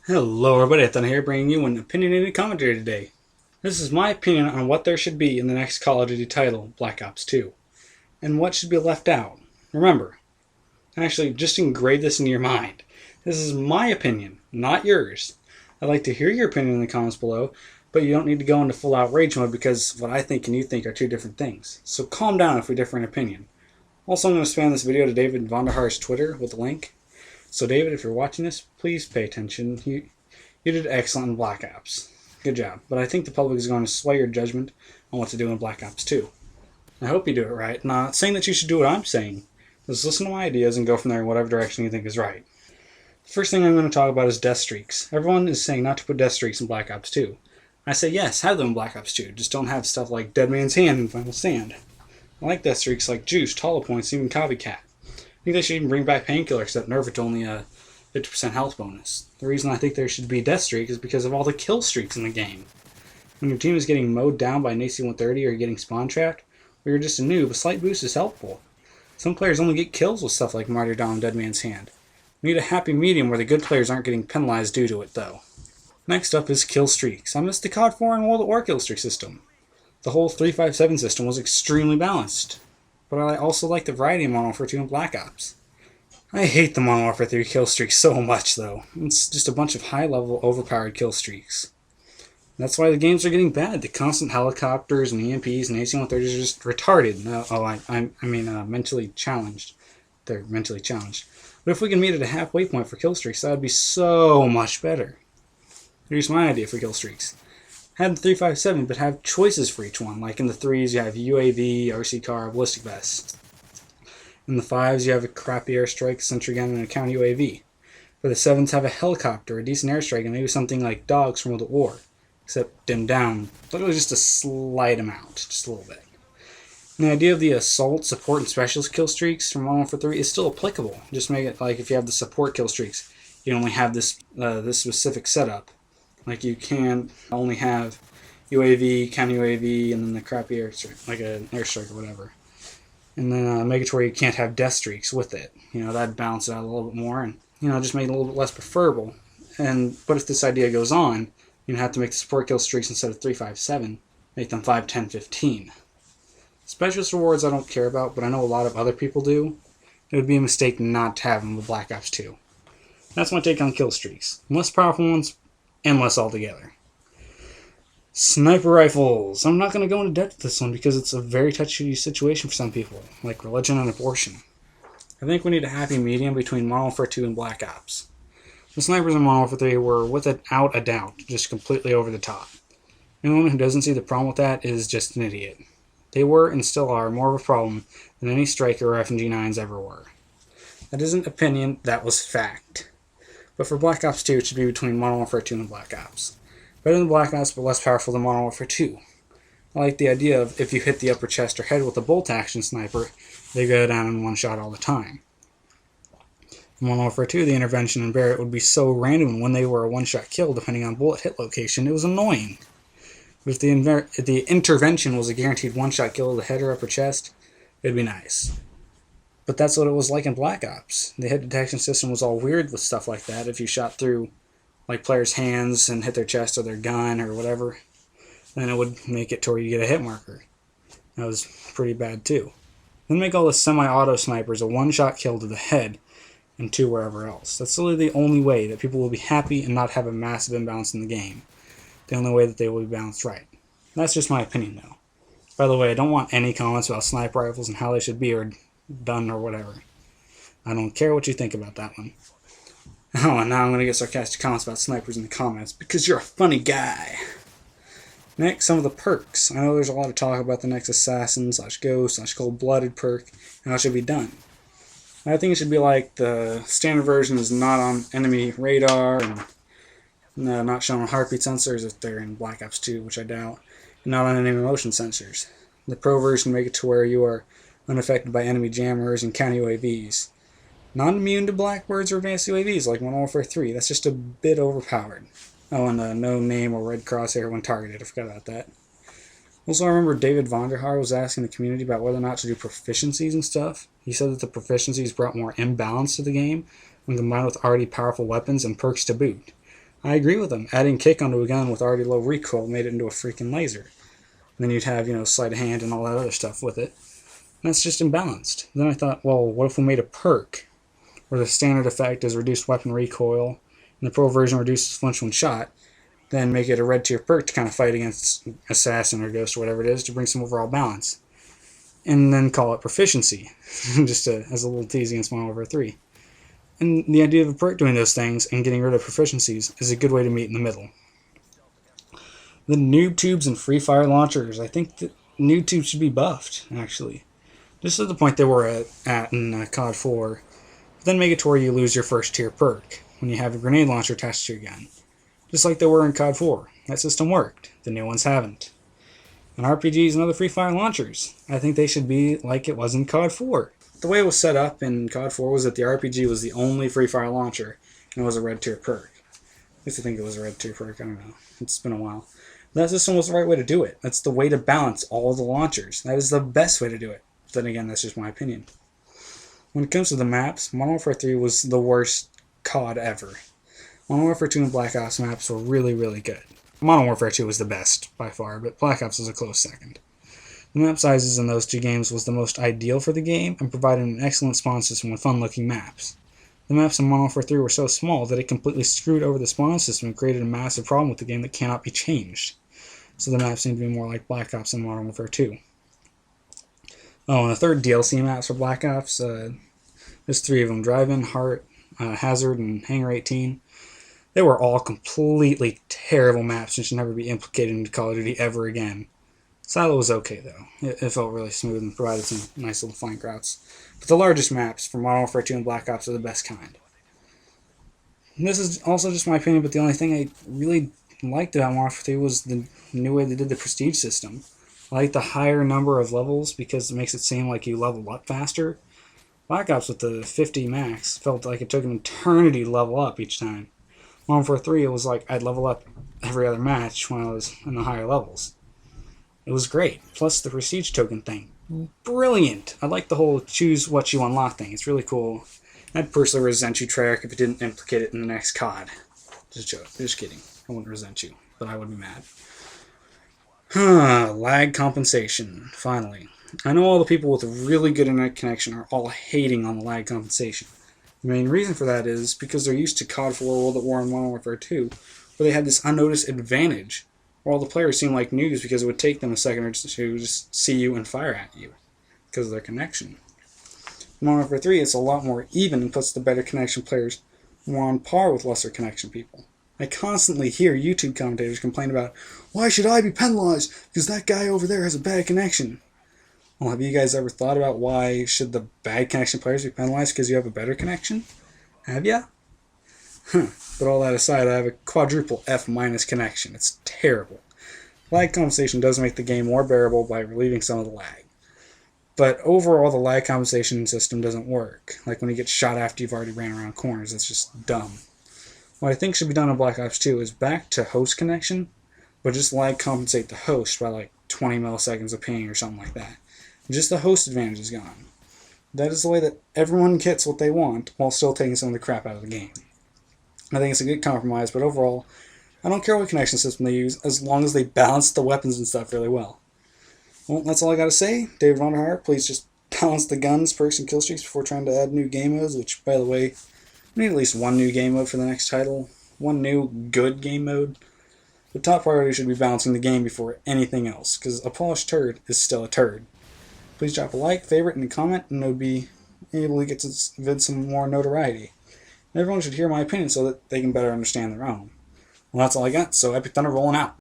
Hello everybody, Ethan here bringing you an opinionated commentary today. This is my opinion on what there should be in the next Call of Duty title, Black Ops 2, and what should be left out. Remember, actually just engrave this in your mind. This is my opinion, not yours. I'd like to hear your opinion in the comments below, but you don't need to go into full outrage mode because what I think and you think are two different things. So calm down if we differ in opinion. Also, I'm going to spam this video to David Vonderhaar's Twitter with a link. So David, if you're watching this, please pay attention. You did excellent in Black Ops. Good job. But I think the public is going to sway your judgment on what to do in Black Ops 2. I hope you do it right. Not saying that you should do what I'm saying. Just listen to my ideas and go from there in whatever direction you think is right. The first thing I'm going to talk about is death streaks. Everyone is saying not to put death streaks in Black Ops 2. I say yes, have them in Black Ops 2. Just don't have stuff like Dead Man's Hand and Final Stand. I like death streaks like Juice, Hollow Points, even Copycat. I think they should even bring back Painkiller, except nerf it to only a 50% health bonus. The reason I think there should be death streak is because of all the kill streaks in the game. When your team is getting mowed down by an AC-130 or you're getting spawn trapped, or you're just a noob, a slight boost is helpful. Some players only get kills with stuff like Martyrdom and Dead Man's Hand. We need a happy medium where the good players aren't getting penalized due to it, though. Next up is kill streaks. I miss the COD 4 and World at War kill streak system. The whole 357 system was extremely balanced. But I also like the variety in Modern Warfare 2 and Black Ops. I hate the Modern Warfare 3 kill streaks so much, though. It's just a bunch of high-level, overpowered kill streaks. That's why the games are getting bad. The constant helicopters and EMPs and AC-130s are just retarded. Mentally challenged. They're mentally challenged. But if we can meet at a halfway point for kill streaks, that would be so much better. Here's my idea for kill streaks. Have the 357, but have choices for each one. Like in the 3s, you have UAV, RC car, ballistic vest. In the 5s, you have a crappy airstrike, sentry gun, and a counter UAV. For the 7s, have a helicopter, a decent airstrike, and maybe something like dogs from World at War. Except dimmed down, literally just a slight amount, just a little bit. And the idea of the assault, support, and specialist kill streaks from Modern Warfare 3 is still applicable. Just make it like if you have the support kill streaks, you only have this specific setup. Like you can only have UAV, counter UAV, and then the crappy airstrike, like an airstrike or whatever. And then make it to where you can't have death streaks with it. That'd balance it out a little bit more and, just make it a little bit less preferable. But if this idea goes on, you'd have to make the support kill streaks instead of 357, make them 5, 10, 15. Specialist rewards I don't care about, but I know a lot of other people do. It would be a mistake not to have them with Black Ops 2. That's my take on kill streaks. Less powerful ones, and less altogether. Sniper rifles. I'm not going to go into depth with this one because it's a very touchy situation for some people, like religion and abortion. I think we need a happy medium between Modern Warfare 2 and Black Ops. The snipers in Modern Warfare 3 were, without a doubt, just completely over the top. Anyone who doesn't see the problem with that is just an idiot. They were, and still are, more of a problem than any Striker or FNG9s ever were. That isn't opinion, that was fact. But for Black Ops 2, it should be between Modern Warfare 2 and Black Ops. Better than Black Ops, but less powerful than Modern Warfare 2. I like the idea of if you hit the upper chest or head with a bolt-action sniper, they go down in one shot all the time. In Modern Warfare 2, the intervention and Barrett would be so random when they were a one-shot kill, depending on bullet hit location, it was annoying. But if the intervention was a guaranteed one-shot kill to the head or upper chest, it'd be nice. But that's what it was like in Black Ops. The hit detection system was all weird with stuff like that. If you shot through like players' hands and hit their chest or their gun or whatever, then it would make it to where you get a hit marker. That was pretty bad too. Then make all the semi-auto snipers a one-shot kill to the head and 2 wherever else. That's literally the only way that people will be happy and not have a massive imbalance in the game. The only way that they will be balanced right. That's just my opinion though. By the way, I don't want any comments about sniper rifles and how they should be or done or whatever. I don't care what you think about that one. Oh, and now I'm going to get sarcastic comments about snipers in the comments because you're a funny guy. Next, some of the perks. I know there's a lot of talk about the next Assassin / Ghost / Cold-Blooded perk and how it should be done. I think it should be like the standard version is not on enemy radar and not shown on heartbeat sensors if they're in Black Ops 2, which I doubt, and not on enemy motion sensors. The pro version make it to where you are unaffected by enemy jammers and counter UAVs. Not immune to Blackbirds or advanced UAVs like Modern Warfare 3. That's just a bit overpowered. Oh, and no name or red crosshair when targeted. I forgot about that. Also, I remember David Vonderhaar was asking the community about whether or not to do proficiencies and stuff. He said that the proficiencies brought more imbalance to the game when combined with already powerful weapons and perks to boot. I agree with him. Adding kick onto a gun with already low recoil made it into a freaking laser. And then you'd have, sleight of hand and all that other stuff with it. And that's just imbalanced. Then I thought, well, what if we made a perk where the standard effect is reduced weapon recoil and the pro version reduces flinch when shot, then make it a red tier perk to kind of fight against assassin or ghost or whatever it is to bring some overall balance. And then call it proficiency, just as a little tease against Modern Warfare 3. And the idea of a perk doing those things and getting rid of proficiencies is a good way to meet in the middle. The noob tubes and free fire launchers, I think that noob tubes should be buffed, actually. Just at the point they were at in COD 4. But then make it to where you lose your first tier perk when you have a grenade launcher attached to your gun. Just like they were in COD 4. That system worked. The new ones haven't. And RPGs and other free fire launchers, I think they should be like it was in COD 4. The way it was set up in COD 4 was that the RPG was the only free fire launcher, and it was a red tier perk. At least I think it was a red tier perk, I don't know. It's been a while. That system was the right way to do it. That's the way to balance all of the launchers. That is the best way to do it. But then again, that's just my opinion. When it comes to the maps, Modern Warfare 3 was the worst COD ever. Modern Warfare 2 and Black Ops maps were really, really good. Modern Warfare 2 was the best, by far, but Black Ops was a close second. The map sizes in those two games was the most ideal for the game and provided an excellent spawn system with fun-looking maps. The maps in Modern Warfare 3 were so small that it completely screwed over the spawn system and created a massive problem with the game that cannot be changed. So the maps seem to be more like Black Ops and Modern Warfare 2. Oh, and the third DLC maps for Black Ops, there's three of them, Drive-In, Heart, Hazard, and Hangar 18. They were all completely terrible maps and should never be implicated into Call of Duty ever again. Silo was okay, though. It felt really smooth and provided some nice little flank routes. But the largest maps for Modern Warfare 2 and Black Ops are the best kind. And this is also just my opinion, but the only thing I really liked about Modern Warfare 3 was the new way they did the prestige system. I like the higher number of levels because it makes it seem like you level up faster. Black Ops with the 50 max felt like it took an eternity to level up each time. Modern Warfare 3, it was like I'd level up every other match when I was in the higher levels. It was great. Plus the prestige token thing. Brilliant. I like the whole choose what you unlock thing. It's really cool. I'd personally resent you, Treyarch, if it didn't implicate it in the next COD. Just a joke. Just kidding. I wouldn't resent you, but I would be mad. Lag compensation. Finally. I know all the people with a really good internet connection are all hating on the lag compensation. The main reason for that is because they're used to COD 4, World at War, and Modern Warfare 2, where they had this unnoticed advantage, where all the players seemed like noobs because it would take them a second or two to just see you and fire at you because of their connection. In Modern Warfare 3, it's a lot more even and puts the better connection players more on par with lesser connection people. I constantly hear YouTube commentators complain about, why should I be penalized because that guy over there has a bad connection? Well, have you guys ever thought about why should the bad connection players be penalized because you have a better connection? Have ya? But all that aside, I have a quadruple F- connection. It's terrible. Lag compensation does make the game more bearable by relieving some of the lag. But overall, the lag compensation system doesn't work. Like when you get shot after you've already ran around corners, it's just dumb. What I think should be done in Black Ops 2 is back to host connection, but just lag compensate the host by like 20 milliseconds of ping or something like that. Just the host advantage is gone. That is the way that everyone gets what they want while still taking some of the crap out of the game. I think it's a good compromise, but overall, I don't care what connection system they use as long as they balance the weapons and stuff really well. Well, that's all I gotta say. David Vonderhaar, please just balance the guns, perks, and kill streaks before trying to add new game modes, which, by the way, we need at least one new game mode for the next title. One new good game mode. The top priority should be balancing the game before anything else, because a polished turd is still a turd. Please drop a like, favorite, and a comment, and it would be able to get this vid some more notoriety. And everyone should hear my opinion so that they can better understand their own. Well, that's all I got, so Epic Thunder rolling out.